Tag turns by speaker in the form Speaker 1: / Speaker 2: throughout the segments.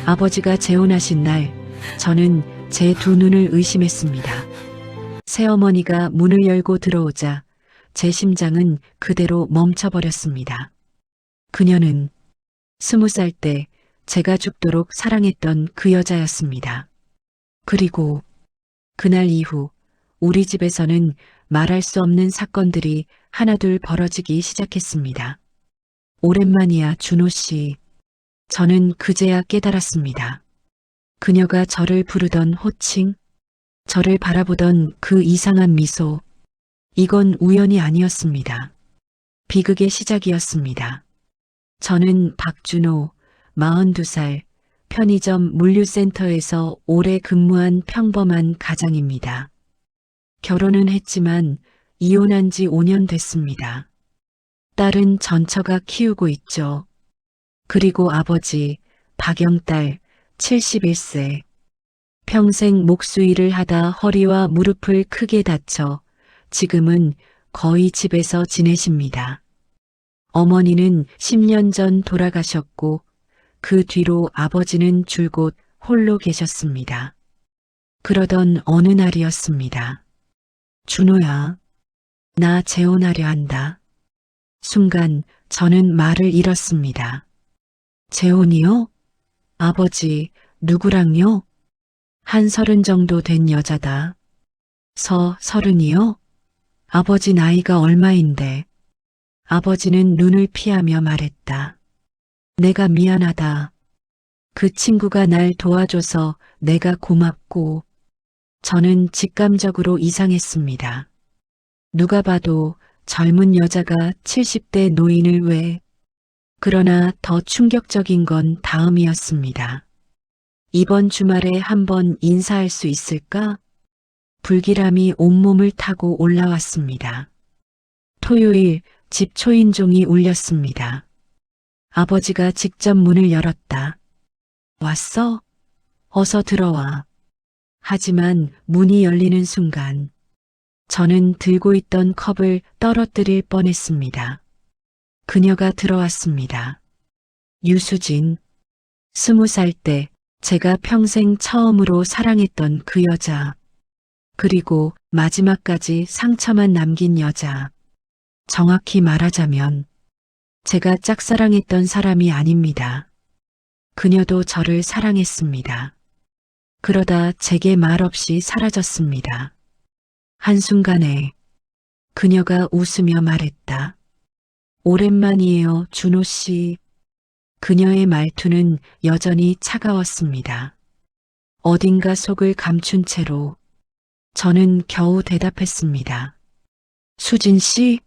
Speaker 1: 아버지가 재혼하신 날 저는 제 두 눈을 의심했습니다. 새어머니가 문을 열고 들어오자 제 심장은 그대로 멈춰버렸습니다. 그녀는 20살 때 제가 죽도록 사랑했던 그 여자였습니다. 그리고 그날 이후 우리 집에서는 말할 수 없는 사건들이 하나둘 벌어지기 시작했습니다. 오랜만이야, 준호 씨. 저는 그제야 깨달았습니다. 그녀가 저를 부르던 호칭, 저를 바라보던 그 이상한 미소, 이건 우연이 아니었습니다. 비극의 시작이었습니다. 저는 박준호, 42살, 편의점 물류센터에서 오래 근무한 평범한 가장입니다. 결혼은 했지만 이혼한 지 5년 됐습니다. 딸은 전처가 키우고 있죠. 그리고 아버지, 박영딸, 71세. 평생 목수일을 하다 허리와 무릎을 크게 다쳐 지금은 거의 집에서 지내십니다. 어머니는 10년 전 돌아가셨고 그 뒤로 아버지는 줄곧 홀로 계셨습니다. 그러던 어느 날이었습니다. 준호야, 나 재혼하려 한다. 순간 저는 말을 잃었습니다. 재혼이요? 아버지, 누구랑요? 한 30 정도 된 여자다. 30이요? 아버지 나이가 얼마인데? 아버지는 눈을 피하며 말했다. 내가 미안하다. 그 친구가 날 도와줘서 내가 고맙고. 저는 직감적으로 이상했습니다. 누가 봐도 젊은 여자가 70대 노인을 왜? 그러나 더 충격적인 건 다음이었습니다. 이번 주말에 한번 인사할 수 있을까? 불길함이 온몸을 타고 올라왔습니다. 토요일 집 초인종이 울렸습니다. 아버지가 직접 문을 열었다. 왔어? 어서 들어와. 하지만 문이 열리는 순간 저는 들고 있던 컵을 떨어뜨릴 뻔했습니다. 그녀가 들어왔습니다. 유수진, 20살 때 제가 평생 처음으로 사랑했던 그 여자. 그리고 마지막까지 상처만 남긴 여자. 정확히 말하자면 제가 짝사랑했던 사람이 아닙니다. 그녀도 저를 사랑했습니다. 그러다 제게 말없이 사라졌습니다. 한순간에 그녀가 웃으며 말했다. 오랜만이에요, 준호 씨. 그녀의 말투는 여전히 차가웠습니다. 어딘가 속을 감춘 채로 저는 겨우 대답했습니다. 수진 씨?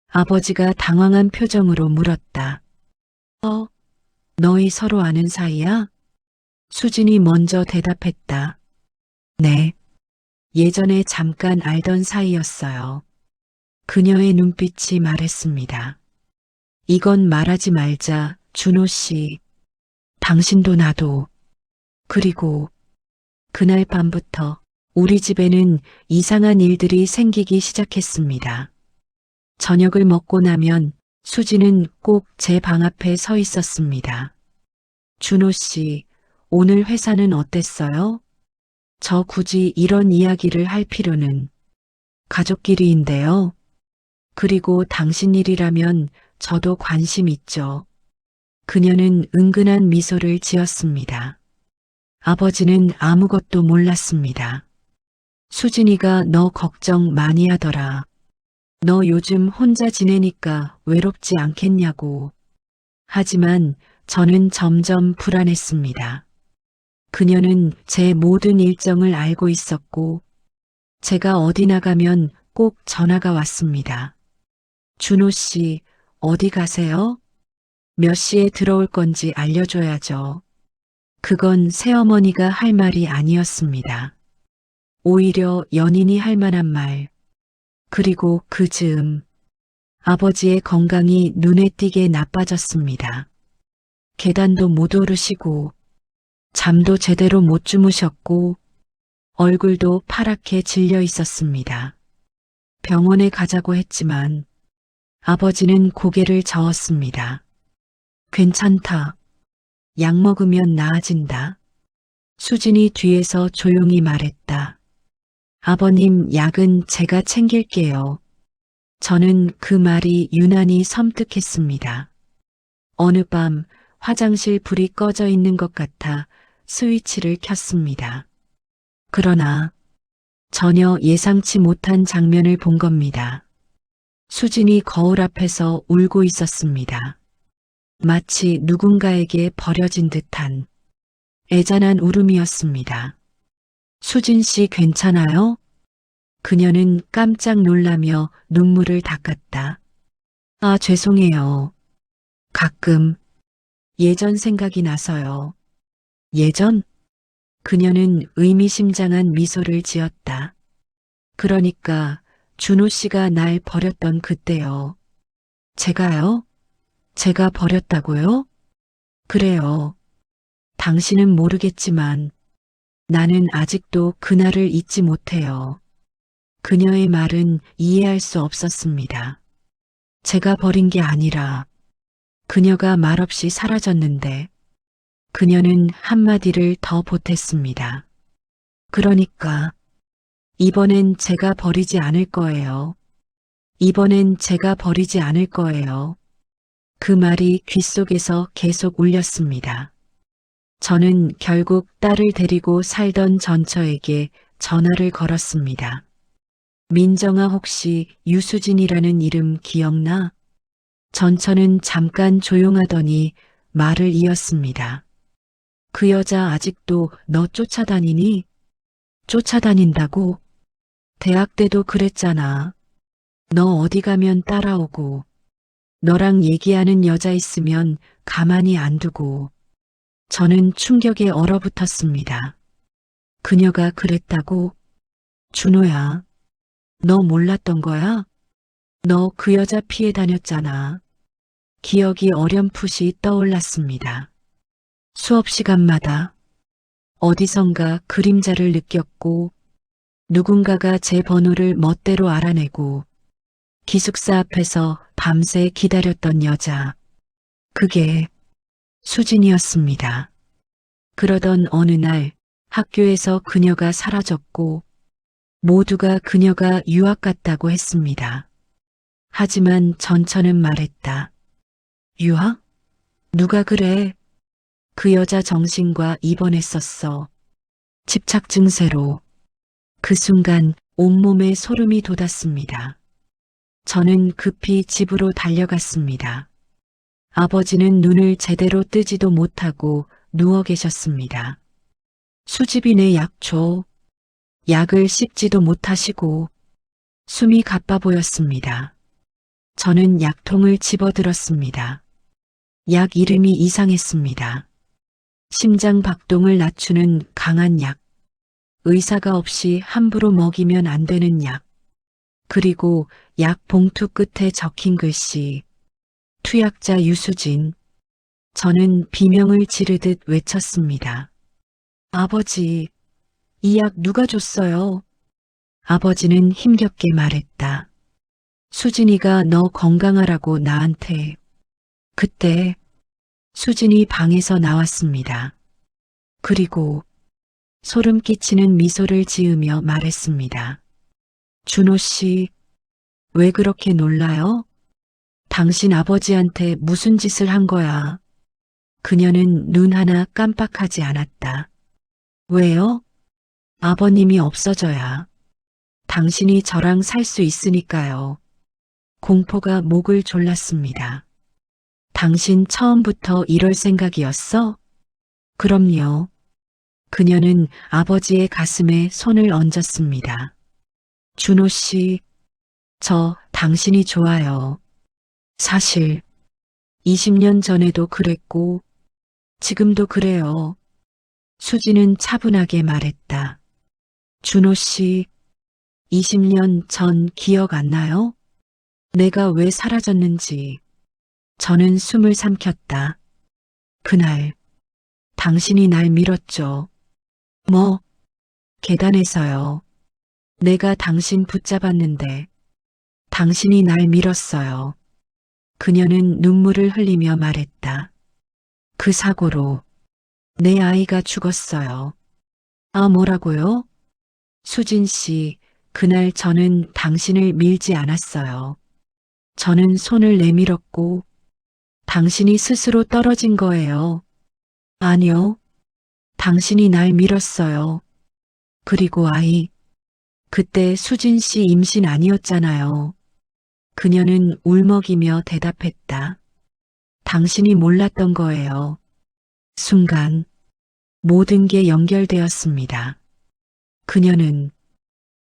Speaker 1: 아버지가 당황한 표정으로 물었다. 너희 서로 아는 사이야? 수진이 먼저 대답했다. 네. 예전에 잠깐 알던 사이였어요. 그녀의 눈빛이 말했습니다. 이건 말하지 말자, 준호 씨. 당신도 나도. 그리고 그날 밤부터 우리 집에는 이상한 일들이 생기기 시작했습니다. 저녁을 먹고 나면 수지는 꼭 제 방 앞에 서 있었습니다. 준호 씨, 오늘 회사는 어땠어요? 저 굳이 이런 이야기를 할 필요는. 가족끼리인데요. 그리고 당신 일이라면 저도 관심 있죠. 그녀는 은근한 미소를 지었습니다. 아버지는 아무것도 몰랐습니다. 수진이가 너 걱정 많이 하더라. 너 요즘 혼자 지내니까 외롭지 않겠냐고. 하지만 저는 점점 불안했습니다. 그녀는 제 모든 일정을 알고 있었고 제가 어디 나가면 꼭 전화가 왔습니다. 준호 씨, 어디 가세요? 몇 시에 들어올 건지 알려줘야죠. 그건 새어머니가 할 말이 아니었습니다. 오히려 연인이 할 만한 말. 그리고 그 즈음 아버지의 건강이 눈에 띄게 나빠졌습니다. 계단도 못 오르시고 잠도 제대로 못 주무셨고 얼굴도 파랗게 질려 있었습니다. 병원에 가자고 했지만 아버지는 고개를 저었습니다. 괜찮다. 약 먹으면 나아진다. 수진이 뒤에서 조용히 말했다. 아버님, 약은 제가 챙길게요. 저는 그 말이 유난히 섬뜩했습니다. 어느 밤 화장실 불이 꺼져 있는 것 같아 스위치를 켰습니다. 그러나 전혀 예상치 못한 장면을 본 겁니다. 수진이 거울 앞에서 울고 있었습니다. 마치 누군가에게 버려진 듯한 애잔한 울음이었습니다. 수진 씨 괜찮아요? 그녀는 깜짝 놀라며 눈물을 닦았다. 아, 죄송해요. 가끔 예전 생각이 나서요. 예전? 그녀는 의미심장한 미소를 지었다. 그러니까 준호 씨가 날 버렸던 그때요. 제가요? 제가 버렸다고요? 그래요. 당신은 모르겠지만 나는 아직도 그날을 잊지 못해요. 그녀의 말은 이해할 수 없었습니다. 제가 버린 게 아니라 그녀가 말없이 사라졌는데 그녀는 한마디를 더 보탰습니다. 그러니까 이번엔 제가 버리지 않을 거예요. 이번엔 제가 버리지 않을 거예요. 그 말이 귓속에서 계속 울렸습니다. 저는 결국 딸을 데리고 살던 전처에게 전화를 걸었습니다. 민정아, 혹시 유수진이라는 이름 기억나? 전처는 잠깐 조용하더니 말을 이었습니다. 그 여자 아직도 너 쫓아다니니? 쫓아다닌다고? 대학 때도 그랬잖아. 너 어디 가면 따라오고, 너랑 얘기하는 여자 있으면 가만히 안 두고. 저는 충격에 얼어붙었습니다. 그녀가 그랬다고? 준호야, 너 몰랐던 거야? 너 그 여자 피해 다녔잖아. 기억이 어렴풋이 떠올랐습니다. 수업 시간마다 어디선가 그림자를 느꼈고 누군가가 제 번호를 멋대로 알아내고 기숙사 앞에서 밤새 기다렸던 여자. 그게 수진이었습니다. 그러던 어느 날 학교에서 그녀가 사라졌고 모두가 그녀가 유학 갔다고 했습니다. 하지만 전처는 말했다. 유학? 누가 그래? 그 여자 정신과 입원했었어. 집착 증세로. 그 순간 온몸에 소름이 돋았습니다. 저는 급히 집으로 달려갔습니다. 아버지는 눈을 제대로 뜨지도 못하고 누워 계셨습니다. 수집이네 약 줘. 약을 씹지도 못하시고 숨이 가빠 보였습니다. 저는 약통을 집어들었습니다. 약 이름이 이상했습니다. 심장 박동을 낮추는 강한 약. 의사가 없이 함부로 먹이면 안 되는 약. 그리고 약 봉투 끝에 적힌 글씨. 투약자 유수진. 저는 비명을 지르듯 외쳤습니다. 아버지, 이 약 누가 줬어요? 아버지는 힘겹게 말했다. 수진이가 너 건강하라고 나한테. 그때 수진이 방에서 나왔습니다. 그리고 소름 끼치는 미소를 지으며 말했습니다. 준호 씨, 왜 그렇게 놀라요? 당신 아버지한테 무슨 짓을 한 거야? 그녀는 눈 하나 깜빡하지 않았다. 왜요? 아버님이 없어져야 당신이 저랑 살 수 있으니까요. 공포가 목을 졸랐습니다. 당신 처음부터 이럴 생각이었어? 그럼요. 그녀는 아버지의 가슴에 손을 얹었습니다. 준호 씨, 저 당신이 좋아요. 사실 20년 전에도 그랬고 지금도 그래요. 수지는 차분하게 말했다. 준호 씨, 20년 전 기억 안 나요? 내가 왜 사라졌는지. 저는 숨을 삼켰다. 그날 당신이 날 밀었죠. 뭐? 계단에서요. 내가 당신 붙잡았는데 당신이 날 밀었어요. 그녀는 눈물을 흘리며 말했다. 그 사고로 내 아이가 죽었어요. 아, 뭐라고요? 수진 씨, 그날 저는 당신을 밀지 않았어요. 저는 손을 내밀었고 당신이 스스로 떨어진 거예요. 아니요. 당신이 날 밀었어요. 그리고 아이, 그때 수진 씨 임신 아니었잖아요. 그녀는 울먹이며 대답했다. 당신이 몰랐던 거예요. 순간 모든 게 연결되었습니다. 그녀는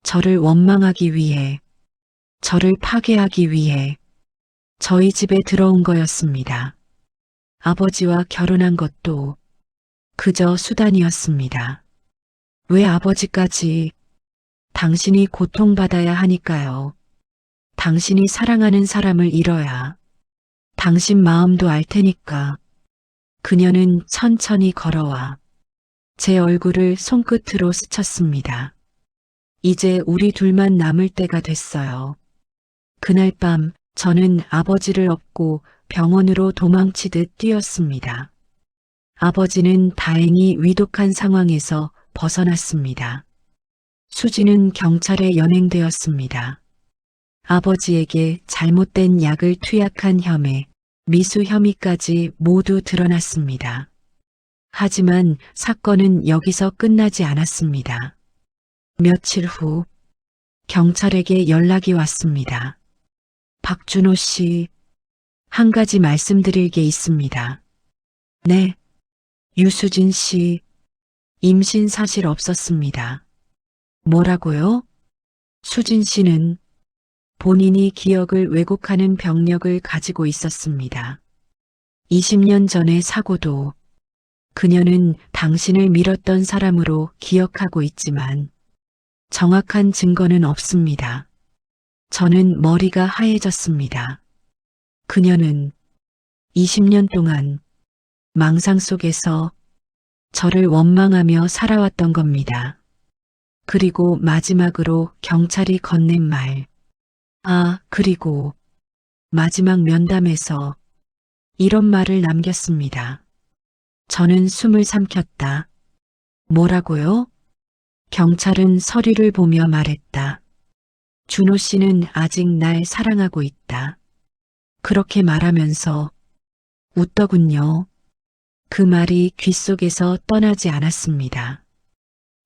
Speaker 1: 저를 원망하기 위해, 저를 파괴하기 위해 저희 집에 들어온 거였습니다. 아버지와 결혼한 것도 그저 수단이었습니다. 왜 아버지까지 당신이 고통받아야 하니까요. 당신이 사랑하는 사람을 잃어야 당신 마음도 알 테니까. 그녀는 천천히 걸어와 제 얼굴을 손끝으로 스쳤습니다. 이제 우리 둘만 남을 때가 됐어요. 그날 밤 저는 아버지를 업고 병원으로 도망치듯 뛰었습니다. 아버지는 다행히 위독한 상황에서 벗어났습니다. 수지는 경찰에 연행되었습니다. 아버지에게 잘못된 약을 투약한 혐의, 미수 혐의까지 모두 드러났습니다. 하지만 사건은 여기서 끝나지 않았습니다. 며칠 후 경찰에게 연락이 왔습니다. 박준호 씨, 한 가지 말씀드릴 게 있습니다. 네, 유수진 씨, 임신 사실 없었습니다. 뭐라고요? 수진 씨는 본인이 기억을 왜곡하는 병력을 가지고 있었습니다. 20년 전의 사고도 그녀는 당신을 밀었던 사람으로 기억하고 있지만 정확한 증거는 없습니다. 저는 머리가 하얘졌습니다. 그녀는 20년 동안 망상 속에서 저를 원망하며 살아왔던 겁니다. 그리고 마지막으로 경찰이 건넨 말. 아, 그리고 마지막 면담에서 이런 말을 남겼습니다. 저는 숨을 삼켰다. 뭐라고요? 경찰은 서류를 보며 말했다. 준호 씨는 아직 날 사랑하고 있다. 그렇게 말하면서 웃더군요. 그 말이 귓속에서 떠나지 않았습니다.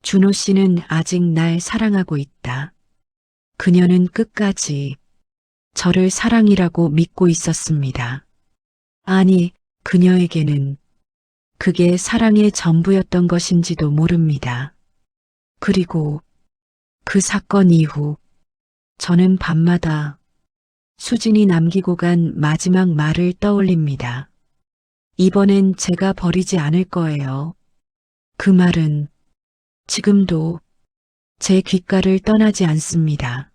Speaker 1: 준호 씨는 아직 날 사랑하고 있다. 그녀는 끝까지 저를 사랑이라고 믿고 있었습니다. 아니, 그녀에게는 그게 사랑의 전부였던 것인지도 모릅니다. 그리고 그 사건 이후 저는 밤마다 수진이 남기고 간 마지막 말을 떠올립니다. 이번엔 제가 버리지 않을 거예요. 그 말은 지금도 제 귓가를 떠나지 않습니다.